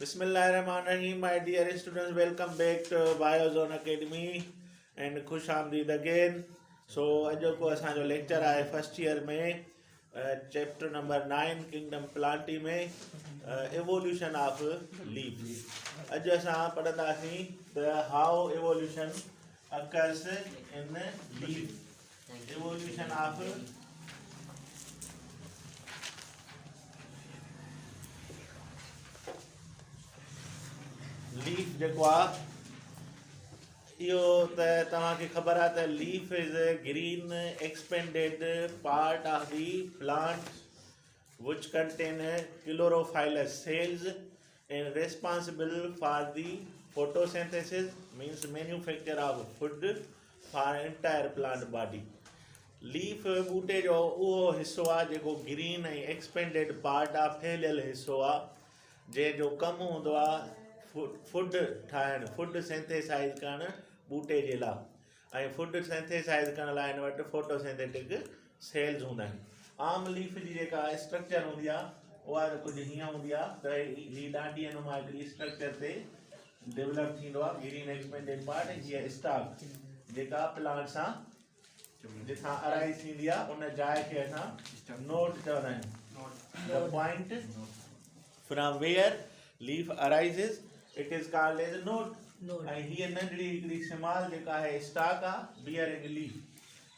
Bismillahirrahmanirrahim, my dear students, welcome back to Biozone Academy and खुश आमदीद again. So अॼु को असांजो लेक्चर आहे फर्स्ट ईयर में चैप्टर नंबर 9 किंगडम प्लांटी में एवोल्यूशन ऑफ लीफ. अॼु असां पढ़ंदासीं त how evolution occurs in leaf. Evolution of leaf जेको आहे इहो त तव्हांखे ख़बर आहे त leaf is a green expanded part of the plant which contain chlorophyllous cells and responsible for the photosynthesis means manufacture of food for entire plant body. Leaf ॿूटे जो उहो हिसो आहे जेको ग्रीन ऐं एक्सपेंडेड पार्ट आहे, फैलियल हिसो आहे जंहिंजो कमु हूंदो आहे फूड ठाहिणु, फूड सिंथेसाइज़ करणु ॿूटे जे लाइ. ऐं फूड सिंथेसाइज़ करण लाइ हिन वटि फोटोसिंथेटिक सेल्स हूंदा आहिनि. आम लीफ जी जेका स्ट्रक्चर हूंदी आहे उहा कुझु हीअं हूंदी आहे त हीअ ॾाढी नुमा हिकिड़ी स्ट्रक्चर ते डेवलप थींदो आहे ग्रीन एक्सपेंडेड पार्ट. हीअ स्टाक जेका प्लांट सां जिथां अराइज़ थींदी आहे उन जाइ खे असां नोड चवंदा आहियूं. The point from where leaf arises it is called as node. ऐं हीअ नंढड़ी हिकिड़ी स्मॉल जेका आहे स्टाक आहे bearing leaf.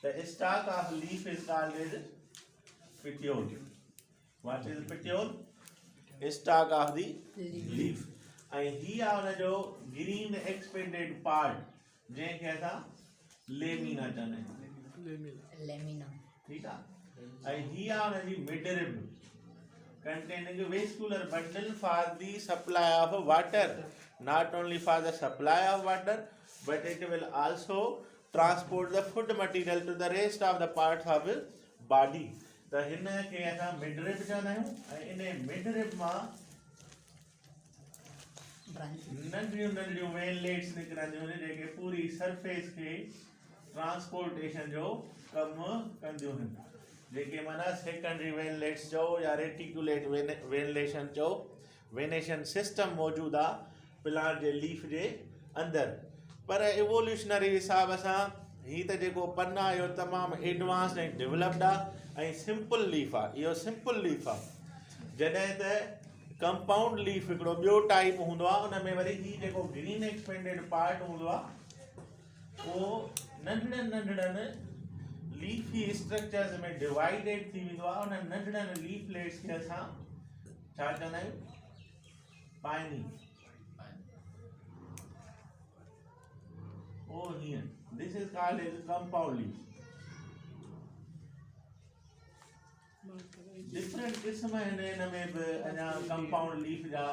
The stalk of leaf is called as petiole. What is petiole? Stalk of the leaf. ऐं हीअ आहे हुनजो ग्रीन एक्सपेंडेड पार्ट जंहिंखे असां लेमिना चवंदा आहियूं. ठीकु आहे. ऐं हीअ आहे हुनजी midrib containing a vascular bundle for the supply of water, not only for the supply of water but it will also transport the food material to the rest of the parts of body. त हिन खे असां midrib चवंदा आहियूं. ऐं इन midrib मां नंढियूं नंढियूं वेनलेट्स निकिरंदियूं आहिनि जेके पूरी सरफेस खे ट्रांसपोर्टेशन जो कमु कंदियूं आहिनि, जेके माना सेकेंडरी वेनलेट्स चओ या रेटिकुलेट वेनलेशन चओ. वेनेशन सिस्टम मौजूदु आहे प्लांट जे लीफ जे अंदरि. पर एवोल्यूशनरी हिसाब सां हीअ त जेको पन आहे इहो तमामु एडवांस्ड ऐं डेवलप्ड आहे ऐं सिंपल लीफ आहे. इहो सिंपल लीफ आहे. जॾहिं त कंपाउंड लीफ हिकिड़ो ॿियो टाइप हूंदो आहे, उन में वरी हीअ जेको ग्रीन एक्सपेंडेड पार्ट हूंदो आहे उहो नंढड़नि नंढड़नि लीफी स्ट्रक्चर्स में डिवाइडेड थी वेंदो आहे. उन नंढड़नि लीफलेट्स खे असां छा चवंदा आहियूं? पाइनी. ओ हीअं this is called as compound leaf. Different क़िस्म आहिनि हिन में बि अञा कंपाउंड लीफ जा.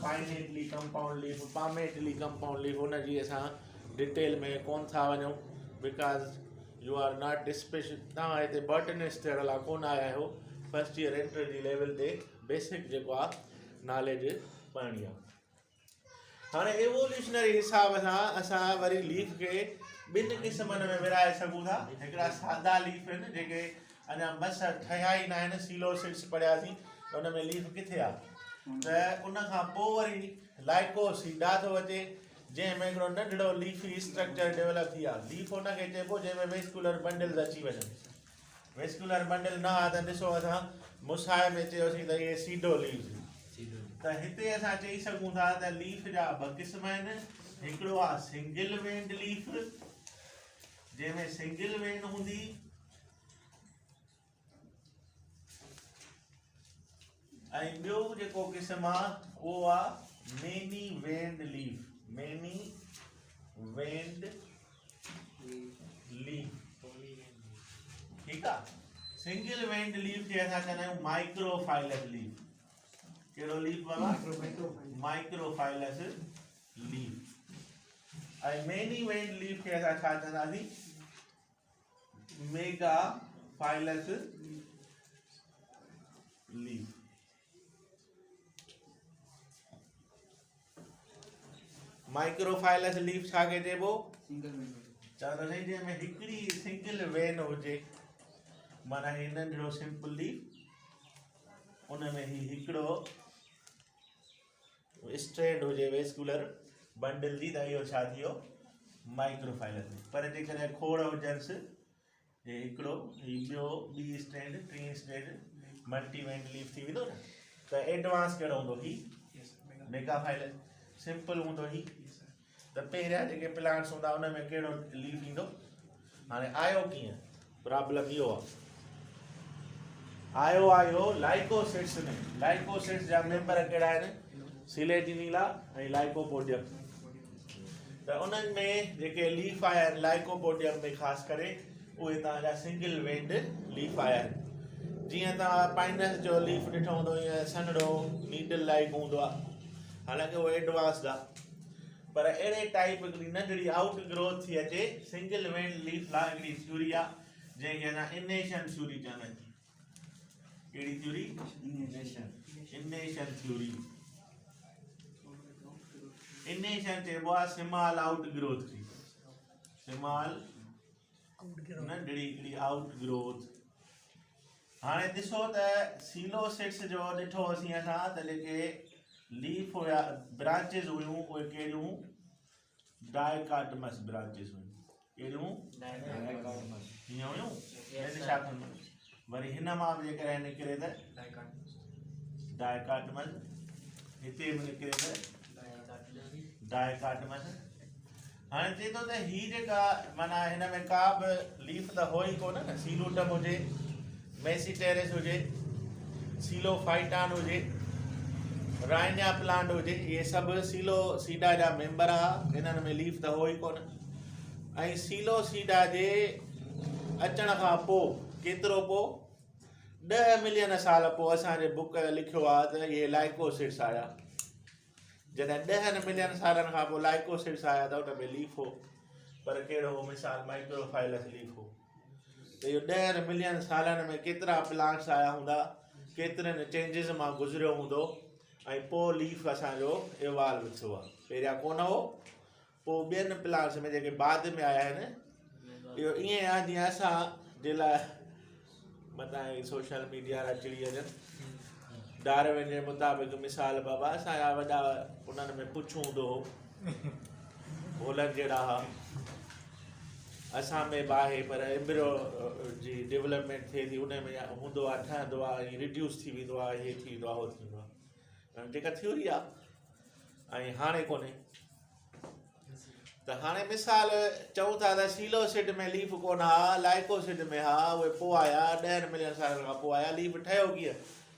Pinnately compound leaf, palmately compound leaf. हुनजी असां डिटेल में कोन था वञूं because you are not special. तव्हां हिते बॉटनिस्ट अहिड़ा कोन आया आहियो. फर्स्ट ईयर एंटर जी लेवल ते बेसिक जेको आहे नॉलेज पढ़णी आहे. हाणे एवोल्यूशनरी हिसाब सां असां वरी लीफ खे ॿिनि क़िस्मनि में विराए सघूं था. हिकिड़ा सादा लीफ आहिनि जेके अञा बस ठहिया ई न आहिनि. सीलोसिड्स पढ़ियासीं त हुन में लीफ किथे आहे. त उन खां पोइ वरी लाइकोसीडा थो अचे जंहिंमें हिकिड़ो नंढड़ो लीफी स्ट्रक्चर डेवलप थी आहे. लीफ हुनखे चइबो जंहिंमें वेस्कुलर बंडल्स अची वञनि. वेस्कुलर बंडल न आहे त ॾिसो असां मुसाए में चयोसीं त इहे सीडो लीव्स. त हिते असां चई सघूं था त लीफ जा ॿ क़िस्म आहिनि. हिकिड़ो आहे सिंगल वेन्ड लीफ जंहिंमें सिंगल वेन हूंदी ऐं ॿियो जेको क़िस्म आहे उहो आहे many veined leaf. Many veined leaf. ठीकु आहे. सिंगल वेन्ड लीफ खे असां चवंदा आहियूं माइक्रोफाइलस लीफ. कहिड़ो लीफ बाबा? Microphyllous leaf. ऐं मेनी वेन्ड लीफ खे असां छा चवंदासीं? Megaphyllous leaf. माइक्रोफाइलस लीफ छा खे चइबो? चवंदासीं जंहिंमें हिकिड़ी सिंगल वेन हुजे. माना ही नंढड़ो सिंपल लीफ उन में ही हिकिड़ो स्ट्रेंड हुजे वेस्कुलर बंडल जी त इहो छा थियो माइक्रोफाइलस में। पर जेकॾहिं खोड़ हुजनिसि हे हिकिड़ो ही ॿियो ॿी स्ट्रेंड टी स्ट्रेंड मल्टी वेंड लीफ थी वेंदो न। त एडवांस कहिड़ो हूंदो ही मेगाफाइलस। सिंपल हूंदो ही। त पहिरियां जेके प्लांट्स हूंदा उन में कहिड़ो लीफ ईंदो। हाणे आयो कीअं प्रॉब्लम इहो आहे आयो लाइकोसिट्स में। लाइकोसिट्स जा मेंबर कहिड़ा आहिनि सिलेटिनीला ऐं लाइकोपोडियम। त उन्हनि में जेके लीफ आया आहिनि लाइकोपोडियम में ख़ासि करे उहे तव्हांजा सिंगल वेंड लीफ आया आहिनि। जीअं तव्हां पाइनस जो लीफ ॾिठो हूंदो ईअं सन्हड़ो नीडल लाइक हूंदो आहे, हालांकि उहो एडवांस्ड आहे। पर अहिड़े टाइप हिकिड़ी नंढड़ी आउट ग्रोथ थी अचे सिंगल वेंड लीफ लाइ हिकिड़ी थ्यूरी आहे जंहिंखे अञा इनेशन थ्यूरी चवंदा आहिनि। कहिड़ी थ्यूरी? Enation theory. इनेशन चइबो आहे स्मॉल आउट ग्रोथ खे। स्मॉल नंढड़ी हिकिड़ी आउट ग्रोथ। हाणे ॾिसो त सीलोसिट्स जो ॾिठो असीं असां त जेके लीफ हुया ब्रांचिस हुयूं उहे कहिड़ियूं डाइकाटमस ब्रांचिस हुयूं। कहिड़ियूं? हीअं हुयूं। छा कंदो वरी हिन मां बि जेकॾहिं निकिरे त डाइकाटमस, हिते बि निकिरे त डाइकाटमस। हाणे चए थो त हीअ जेका माना हिन में का बि लीफ त हो ई कोन न। सीलूटम हुजे, मेसीटेरिस हुजे, सीलोफाइटान हुजे, राइनिया प्लांट हुजे, इहे सभु सीलोसीडा जा मेंबर आहे। हिननि में लीफ त हो ई कोन। ऐं सीलोसीडा जे अचण खां पोइ केतिरो पोइ 10 मिलियन साल पोइ असांजे बुक लिखियो आहे त इहे लाइकोसिट्स आया। जॾहिं 10 मिलियन सालनि खां पोइ लाइकोसिट्स आया त उन में लीफ हो। पर कहिड़ो हो? मिसाल माइक्रोफाइलस लीफ हो। त इहो 10 मिलियन सालनि में केतिरा प्लांट्स आया हूंदा, केतिरनि चेंजिस मां गुज़रियो हूंदो ऐं पोइ लीफ असांजो इवॉल्व थियो आहे। पहिरियां कोन हो, पोइ ॿियनि प्लांट्स में जेके बाद में आया आहिनि। इहो ईअं आहे जीअं असां जे लाइ मथां सोशल मीडिया था चिड़ी वञनि। डार्विन जे मुताबिक़ मिसाल बाबा असांजा वॾा उन्हनि में पुछूं हूंदो हो, होलनि जहिड़ा हा। असां में बि आहे पर एम्ब्रियो जी डेवलपमेंट थिए थी, उन में हूंदो आहे, ठहंदो आहे, रिड्यूस थी वेंदो आहे, इहे थी वेंदो आहे, उहो थी वेंदो आहे। जेका थ्योरी आहे ऐं हाणे कोन्हे। त हाणे मिसाल चऊं था त सीलोसिड में लीफ कोन हा, लाइकोसिड में हा, उहे पोइ आया 10 मिलियन सालनि खां पोइ आया। लीफ ठहियो कीअं?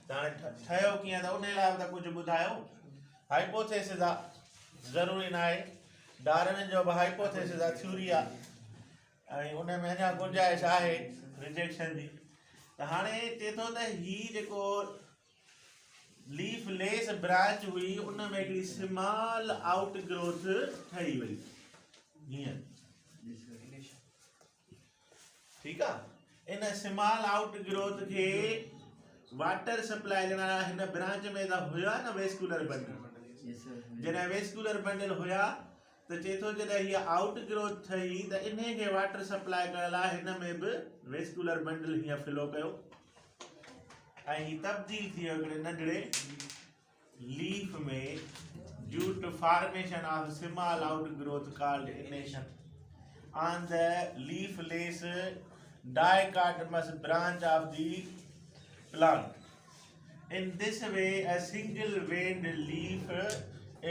त हाणे ठहियो कीअं त उन लाइ त कुझु ॿुधायो। हाइपोथेसिस आहे, ज़रूरी न आहे। डार्विन जो बि हाइपोथेसिस आहे, थ्योरी आहे ऐं उन में अञा गुंजाइश आहे रिजेक्शन जी। त हाणे चए थो त हीअ जेको लीफ लेस ब्रांच हुई उन में हिकिड़ी स्मॉल आउट ग्रोथ ठही वई हीअं। ठीकु आहे। इन स्मॉल आउट ग्रोथ खे वाटर सप्लाई ॾियण हिन ब्रांच में त हुया न वेस्कुलर बंडल। जॾहिं वेस्कुलर बंडल हुया त चए थो जॾहिं हीअ आउट ग्रोथ ठही त इन खे वाटर सप्लाई करण लाइ हिन में बि वेस्कुलर बंडल हीअं फ्लो कयो ऐं हीअ तब्दील थी वियो हिकिड़े नंढड़े लीफ में due to formation of small out growth called innation on the leaf less dichotomous branch of the plant. In this way, a single veined leaf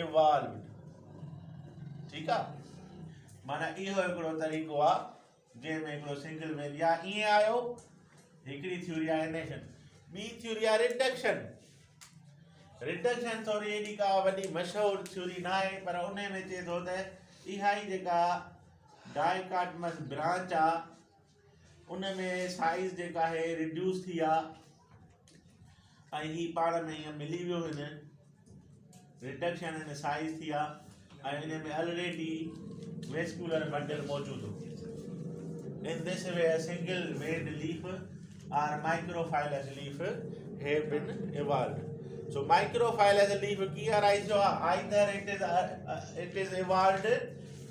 evolved. ठीक आहे। माना इहो हिकिड़ो तरीक़ो आहे जंहिंमें हिकिड़ो सिंगल वेन या ईअं आयो। हिकिड़ी थ्योरी आहे इनेशन, ॿी थ्योरी आहे रिडक्शन। रिडक्शन थोरी एॾी का वॾी मशहूरु थ्योरी न आहे, पर उन में चए थो त इहा ई जेका डाइकोटमस ब्रांच आहे उन में साइज़ जेका आहे रिड्यूस थी आहे ऐं ही पाण में हीअं मिली वियो हिन रिडक्शन इन साइज़ थी आहे ऐं इन में ऑलरेडी वेस्कुलर बंडल मौजूदु हो। इन this way a single veined leaf or microphyllous leaf have been evolved. So microphyllous leaf की arise हुआ, either it is evolved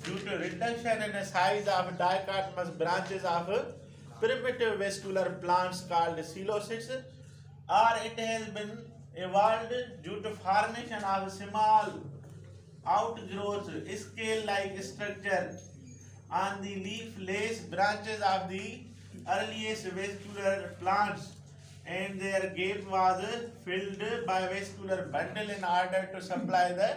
due to reduction in the size of dichotomous branches of primitive vascular plants called coelocytes, or it has been evolved due to formation of small outgrowth scale-like structure on the leafless branches of the earliest vascular plants, and their gap was filled by vascular bundle in order to supply the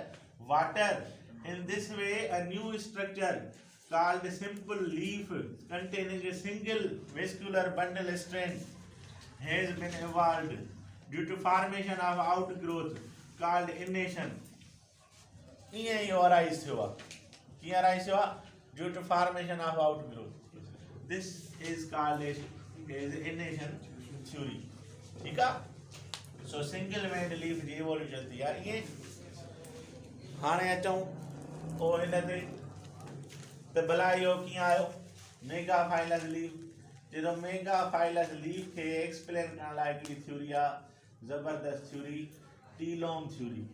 water. In this way, a new structure called simple leaf containing a single vascular bundle strand has been evolved due to formation of outgrowth called innation. ईअं ई arise थियो आहे. कीअं arise थियो आहे? Due to formation of outgrowth. This is called as innation theory. ठीक आहे. So single veined leaf जी evolution थी आहे ईअं. हाणे अचूं पोइ हिन ते त भला इहो कीअं आयो मेगाफाइलस लीफ. जो मेगाफाइलस लीफ खे एक्सप्लेन करण लाइ हिकिड़ी थ्योरी आहे, ज़बरदस्त थ्योरी, टीलोम थ्योरी.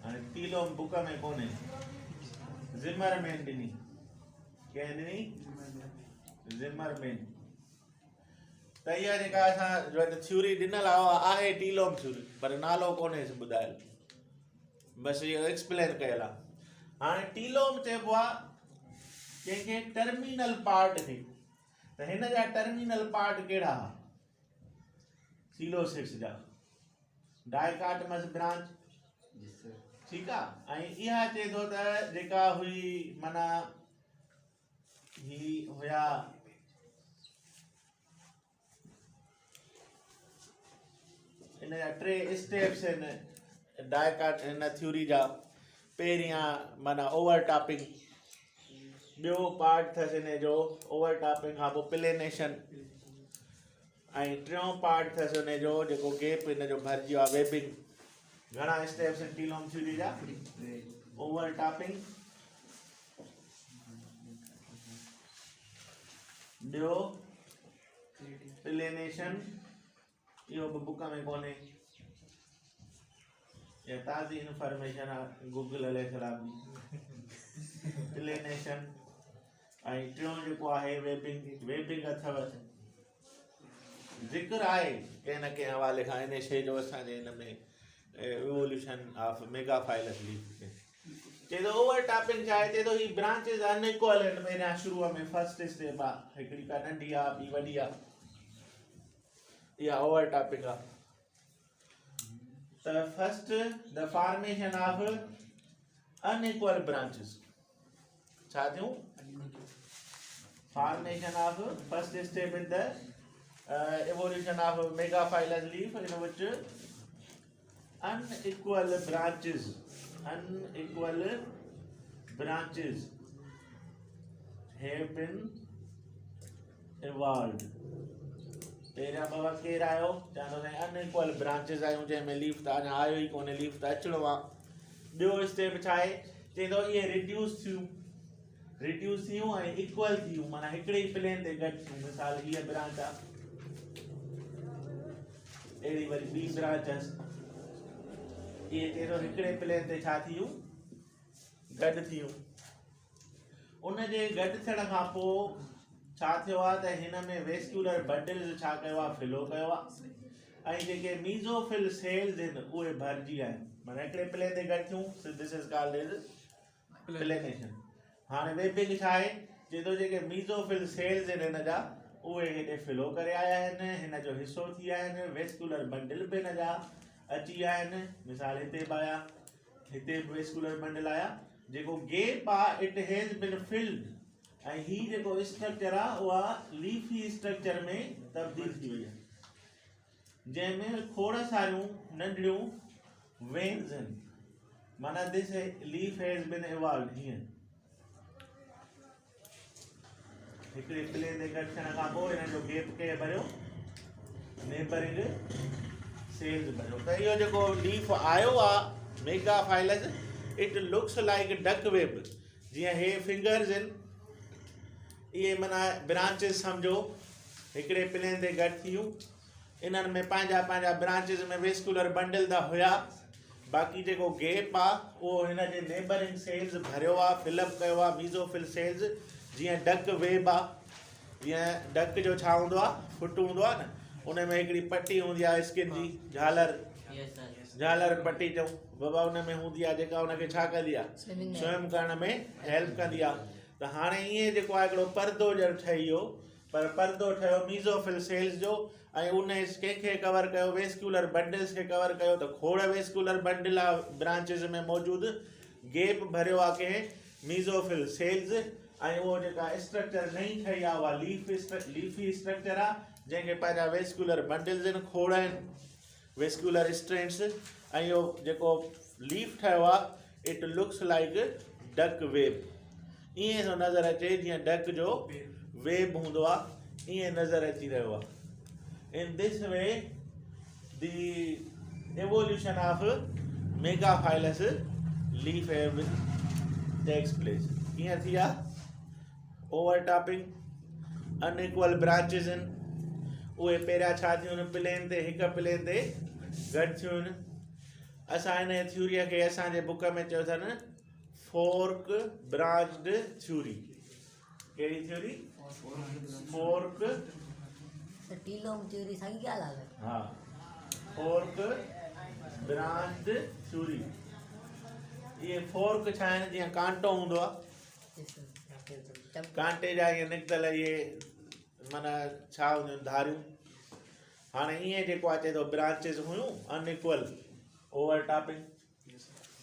हाणे टीलोम बुक में कोन्हे, ज़िमरमैन ॾिनी. कंहिं ॾिनी? ज़िमरमैन. त इहा जेका असां थ्योरी ॾिनल आहे टीलोम थ्योरी, पर नालो कोन्हे ॿुधायल, बसि इहो एक्सप्लेन कयल आहे. हाणे टीलोम चइबो आहे कंहिंखे टर्मिनल पार्ट खे. त हिन जा टर्मिनल पार्ट कहिड़ा हुआ? सीलोसिस जा डाइकाटमस ब्रांच. ठीकु आहे. ऐं इहा चए थो त जेका हुई माना ही हुया इन जा 3 स्टेप्स आहिनि डाइकाट हिन थ्योरी जा. पहिरियां माना ओवरटॉपिंग, ॿियो पार्ट अथसि हिन जो ओवरटॉपिंग खां पोइ पिलेनेशन, ऐं टियों पार्ट अथसि हुन जो जेको गैप हिन जो भरिजी वियो आहे वेबिंग. घणा स्टेप्स आहिनि टीलोम थ्योरी जा? ओवरटॉपिंग, ॿियो पिलेनेशन, इहो बि बुक में कोन्हे, या ताज़ी इंफॉर्मेशन आहे गूगल अलाए ख़राब जी. पिलेनेशन ऐं टियों जेको आहे वेबिंग. वेबिंग अथव, ज़िक्र आहे कंहिं न कंहिं हवाले खां इन शइ जो असांजे हिन में इवोल्यूशन ऑफ मेगाफाइलस लीफ खे. चए थो ओवरटॉपिंग छा आहे? चए थो ही ब्रांचेस अनइक्वल आहिनि. पहिरियां शुरूअ में फर्स्ट स्टेप आहे, हिकिड़ी का नंढी आहे ॿी वॾी आहे, इहा ओवरटॉपिंग आहे. त first the formation of unequal branches. छा थियूं? Formation of first step in the evolution of megaphylous leaf in which unequal branches have been evolved. पहिरियां बाबा केरु आयो? चवंदो साईं अनइक्वल ब्रांचेस आयूं, जंहिंमें लीफ त अञा आयो ई कोन्हे, लीफ त अचिणो आहे. ॿियो स्टेप छा आहे? चए थो इहे रिड्यूस थियूं ऐं इक्वल थियूं, माना हिकिड़े ई प्लेन ते गॾु थियूं. मिसाल हीअ ब्रांच आहे, अहिड़ी वरी ॿी ब्रांच अथसि, इहे चए थो हिकिड़े प्लेन ते छा थियूं? गॾु थियूं. उनजे गॾु थियण खां पोइ छा थियो आहे त हिन में वेस्क्यूलर बंडल्स छा कयो आहे? फिलो कयो आहे. ऐं जेके मीज़ोफिल सेल्स आहिनि उहे भरिजी विया आहिनि, माना हिकिड़े प्लेन ते गॾु थियूं. This is called as planation. हाणे वेबिंग छा आहे? चए थो जेके मीज़ोफिल सेल्स आहिनि हिन जा उहे हेॾे फिलो करे आया आहिनि, हिन जो हिसो थी विया आहिनि. वेस्कुलर बंडल बि हिन जा अची विया आहिनि. मिसाल हिते बि आया, हिते बि वेस्कुलर बंडल आया. जेको गेप आहे इट हैज़ बिन फिल्ड, ऐं हीउ जेको स्ट्रक्चर आहे उहा लीफी स्ट्रक्चर में तब्दील थी वई आहे, जंहिंमें खोड़ सारियूं नंढियूं वेन्स आहिनि. माना this leaf has been evolved. हीअं हिकिड़े प्लेन ते गॾु थियण खां पोइ हिन जो गैप केरु भरियो? नेबरिंग सेल्स भरियो. त इहो जेको लीफ आयो आहे megaphyllous, it looks like duck web. जीअं हे फिंगर्स आहिनि, इहे माना ब्रांचिस सम्झो हिकिड़े प्लेन ते गॾु थियूं. इन्हनि में पंहिंजा ब्रांचिस में वेस्कुलर बंडल त हुया, बाक़ी जेको गैप आहे उहो हिन जे नेबरिंग सेल्स भरियो आहे, फिलअप कयो आहे. मीज़ोफिल सेल्स जीअं डक वेब आहे, जीअं डक जो छा हूंदो आहे? फुट हूंदो आहे न, उन में हिकिड़ी पटी हूंदी आहे स्किन जी, झालर पटी चऊं बाबा, उन में हूंदी आहे जेका उनखे छा कंदी आहे, स्विम करण में हेल्प कंदी आहे। त हाणे ईअं जेको आहे हिकिड़ो परदो ॼण ठही वियो, पर परदो ठहियो मीज़ोफिल सेल्स जो, ऐं उन कंहिंखे कवर कयो, वेस्कुलर बंडल्स खे कवर कयो। त खोड़ वेस्कुलर बंडल आहे ब्रांचिस में मौजूदु, गैप भरियो आहे कंहिं मीज़ोफिल सेल्स, ऐं उहो जेका स्ट्रक्चर नई ठही आहे उहा लीफी स्ट्रक्चर आहे, जंहिंखे पंहिंजा वेस्कुलर बंडल्स आहिनि, खोड़ आहिनि वेस्कुलर स्ट्रेंड्स। ऐं इहो जेको लीफ ठहियो आहे, it looks like duck web, ईअं थो नज़र अचे जीअं डक जो वेब हूंदो आहे, ईअं नज़र अची रहियो आहे। In this way the evolution of megaphyllous leaf web takes place. कीअं थी आहे, ओवरटॉपिंग, अनइक्वल ब्रांचिस आहिनि, उहे पहिरियां छा थियूं आहिनि, प्लेन ते हिकु प्लेन ते गॾु थियूं आहिनि। असां हिन थ्योरीअ खे असांजे बुक में चयो अथनि फोर्क ब्रांच्ड थ्योरी। कहिड़ी थ्योरी? फोर्क हा, फोर्क ब्रांच्ड थ्योरी। इहे फोर्क छा आहिनि, जीअं कांटो हूंदो आहे, कांटे जा इहे निकितल इहे माना छा हूंदियूं आहिनि, धारियूं। हाणे ईअं जेको आहे चए थो ब्रांचिस हुयूं अनइक्वल, ओवरटॉपिंग,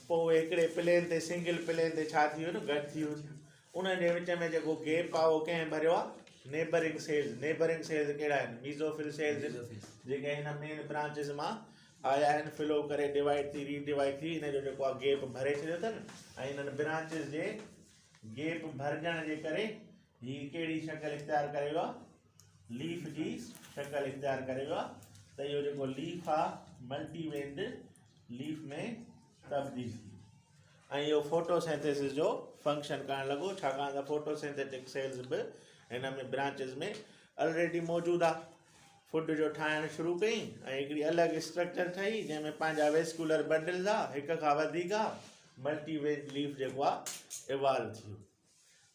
पोइ हिकिड़े प्लेन ते सिंगल प्लेन ते छा थी वियो न, गॾु थी वियो। उन जे विच में जेको गैप आहे उहो कंहिं भरियो आहे, नेबरिंग सेल्स। नेबरिंग सेल्स कहिड़ा आहिनि, मीज़ोफिल सेल्स, जेके हिन मेन ब्रांचिस मां आया आहिनि, फिलो करे डिवाइड थी रीडिवाइड थी, हिन जो जेको आहे गैप भरे छॾियो अथनि। ऐं हिननि ब्रांचिस जे गैप भरजण जे करे हीअ कहिड़ी शक्ल इख्तियार करे वियो आहे, लीफ जी शक्ल इख्तियार करे वियो आहे। त इहो जेको लीफ आहे मल्टी वेंड लीफ में तब्दील थी, ऐं इहो फोटोसिंथेसिस जो फंक्शन करणु लॻो, छाकाणि त फोटोसिंथेटिक सेल्स बि हिन में ब्रांचिस में ऑलरेडी मौजूदु आहे। फूड जो ठाहिणु शुरू कई ऐं हिकिड़ी अलॻि स्ट्रक्चर ठही, जंहिंमें पंहिंजा वेस्कुलर बंडल्स आहे, हिक खां वधीक आहे, मल्टी वेंड लीफ जेको आहे इवॉल्व थी वियो।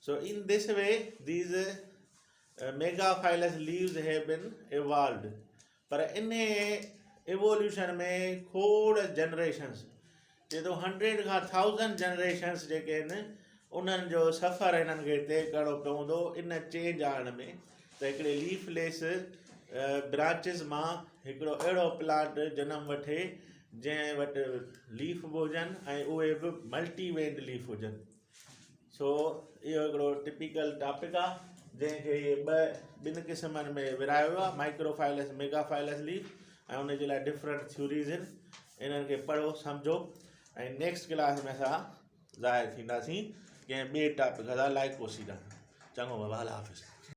So in this way these megaphyllous leaves have been evolved. पर इन इवोल्यूशन में खोड़ जनरेशन्स, चए थो 100 खां 1000 जनरेशन्स जेके आहिनि, उन्हनि जो सफ़र हिननि खे तय करिणो पवंदो इन चेंज आणण में। त हिकिड़े लीफलेस ब्रांचिस मां हिकिड़ो अहिड़ो प्लांट जनम वठे जंहिं वटि लीफ बि हुजनि ऐं उहे बि मल्टी वेंड लीफ हुजनि। सो इहो हिकिड़ो टिपिकल टॉपिक आहे जंहिंखे ॿिनि क़िस्मनि में विरायो वियो आहे, माइक्रोफाइलस, मेगाफाइलस लीफ, ऐं उनजे लाइ डिफरेंट थ्योरीज़ आहिनि। इन्हनि खे पढ़ो, सम्झो, ऐं नेक्स्ट क्लास में असां ज़ाहिर थींदासीं कंहिं ॿिए टॉपिक सां, लाइक प्रोसीडर। चङो बाबा, अल्लाह हाफ़िज़।